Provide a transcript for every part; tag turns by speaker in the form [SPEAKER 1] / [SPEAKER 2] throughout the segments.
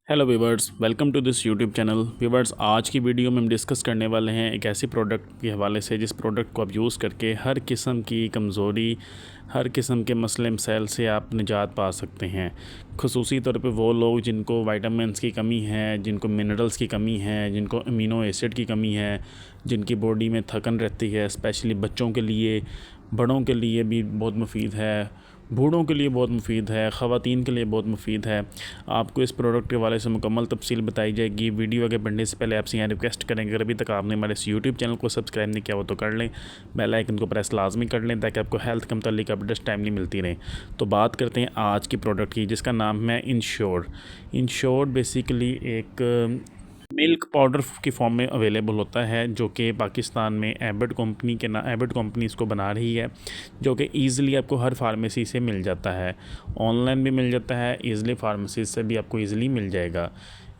[SPEAKER 1] Hello viewers, welcome to this YouTube channel. Viewers, आज की video में हम डिस्कस करने वाले हैं एक ऐसी प्रोडक्ट के हवाले से जिस प्रोडक्ट को आप यूज़ करके हर किस्म की कमज़ोरी, हर किस्म के मसले मसाइल से आप निजात पा सकते हैं। ख़ुसूसी तौर पे वो लोग जिनको विटामिन्स की कमी है, जिनको मिनरल्स की कमी है, जिनको अमीनो एसिड की कमी है, जिनकी बॉडी में थकन रहती है, स्पेशली बच्चों के लिए, बड़ों के लिए भी बहुत मुफीद है, बूढ़ों के लिए बहुत मुफीद है, ख़वातीन के लिए बहुत मुफीद है। आपको इस प्रोडक्ट के हवाले से मुकम्मल तफसील बताई जाएगी। वीडियो आगे बढ़ने से पहले आपसे यहाँ रिक्वेस्ट करेंगे, अगर अभी तक आपने हमारे इस यूट्यूब चैनल को सब्सक्राइब नहीं किया वो तो कर लें, बेल आइकन को प्रेस लाजमी कर लें ताकि आपको हेल्थ के मुतालिक अपडेट्स टाइमली मिलती रहें। तो बात करते हैं आज की प्रोडक्ट की, जिसका नाम है इंश्योर। इंश्योर बेसिकली एक मिल्क पाउडर की फॉर्म में अवेलेबल होता है, जो कि पाकिस्तान में एबट कंपनी इसको बना रही है, जो कि ईज़िली आपको हर फार्मेसी से मिल जाता है। ऑनलाइन भी मिल जाता है ईज़िली, फार्मेसी से भी आपको ईज़िली मिल जाएगा।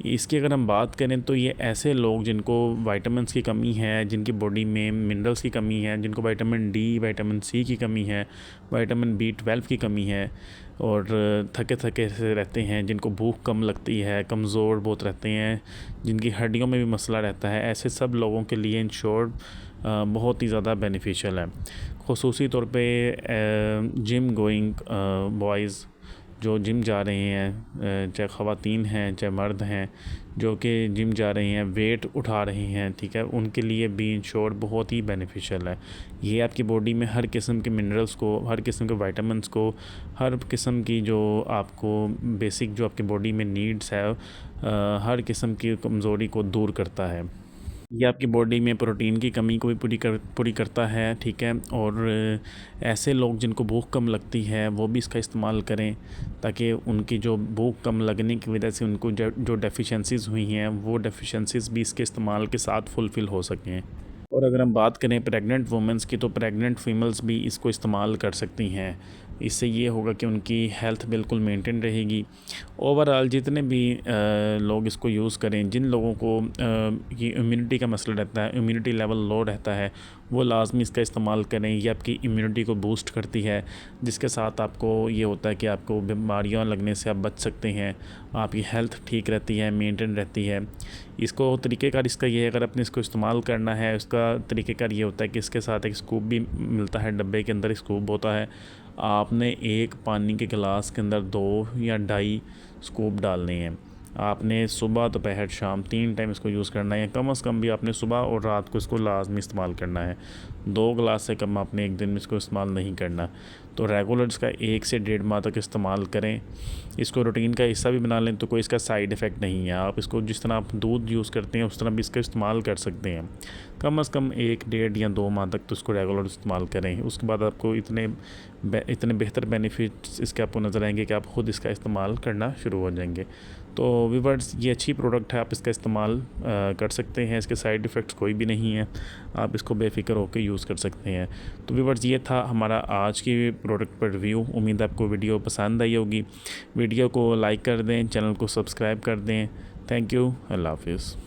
[SPEAKER 1] इसकी अगर हम बात करें तो ये ऐसे लोग जिनको विटामिन्स की कमी है, जिनकी बॉडी में मिनरल्स की कमी है, जिनको विटामिन डी, विटामिन सी की कमी है, विटामिन B12 की कमी है और थके थके से रहते हैं, जिनको भूख कम लगती है, कमज़ोर बहुत रहते हैं, जिनकी हड्डियों में भी मसला रहता है, ऐसे सब लोगों के लिए इंश्योर बहुत ही ज़्यादा बेनिफिशियल है। ख़ुसूसी तौर पे जिम गोइंग बॉयज़ जो जिम जा रहे हैं, चाहे ख़वातीन हैं चाहे मर्द हैं, जो कि जिम जा रहे हैं, वेट उठा रहे हैं, ठीक है, उनके लिए भी इंश्योर बहुत ही बेनिफिशियल है। ये आपकी बॉडी में हर किस्म के मिनरल्स को, हर किस्म के विटामिन्स को, हर किस्म की जो आपको बेसिक जो आपकी बॉडी में नीड्स है, हर किस्म की कमज़ोरी को दूर करता है। ये आपकी बॉडी में प्रोटीन की कमी को भी पूरी करता है, ठीक है। और ऐसे लोग जिनको भूख कम लगती है वो भी इसका इस्तेमाल करें, ताकि उनकी जो भूख कम लगने की वजह से उनको जो डेफिशिएंसीज़ हुई हैं वो डेफिशिएंसीज़ भी इसके इस्तेमाल के साथ फुलफ़िल हो सकें। और अगर हम बात करें प्रेग्नेंट वुमेंस की, तो प्रेग्नेंट फीमेल्स भी इसको इस्तेमाल कर सकती हैं। इससे ये होगा कि उनकी हेल्थ बिल्कुल मेंटेन रहेगी। ओवरऑल जितने भी लोग इसको यूज़ करें, जिन लोगों को ये इम्यूनिटी का मसला रहता है, इम्यूनिटी लेवल लो रहता है, वो लाजमी इसका इस्तेमाल करें। ये आपकी इम्यूनिटी को बूस्ट करती है, जिसके साथ आपको ये होता है कि आपको बीमारियां लगने से आप बच सकते हैं, आपकी हेल्थ ठीक रहती है, मेंटेन रहती है। इसको तरीक़ेकार इसका ये है, अगर आपने इसको इस्तेमाल करना है, उसका तरीक़ेकार ये होता है कि इसके साथ एक स्कूप भी मिलता है, डब्बे के अंदर स्कूप होता है। आपने एक पानी के गिलास के अंदर 2 या ढाई स्कूप डालने हैं। आपने सुबह, दोपहर, शाम 3 टाइम इसको यूज़ करना है। कम से कम भी आपने सुबह और रात को इसको लाजमी इस्तेमाल करना है। 2 गिलास से कम आपने एक दिन में इसको इस्तेमाल नहीं करना। तो रेगुलर इसका 1 से 1.5 माह तक इस्तेमाल करें। इसको रूटीन का हिस्सा भी बना लें तो कोई इसका साइड इफ़ेक्ट नहीं है। आप इसको जिस तरह आप दूध यूज़ करते हैं उस तरह भी इसका इस्तेमाल कर सकते हैं। कम से कम 1, 1.5 या 2 माह तक तो इसको रेगुलर इस्तेमाल करें। उसके बाद आपको इतने बेहतर बेनिफिट्स इसके आपको नज़र आएंगे कि आप ख़ुद इसका इस्तेमाल करना शुरू हो जाएंगे। तो व्यूअर्स, ये अच्छी प्रोडक्ट है, आप इसका इस्तेमाल कर सकते हैं। इसके साइड इफ़ेक्ट्स कोई भी नहीं है, आप इसको बेफ़िक्र होकर यूज़ कर सकते हैं। तो व्यूअर्स, ये था हमारा आज की प्रोडक्ट पर रिव्यू। उम्मीद है आपको वीडियो पसंद आई होगी। वीडियो को लाइक कर दें, चैनल को सब्सक्राइब कर दें। Thank you. अल्लाह हाफ़िज़।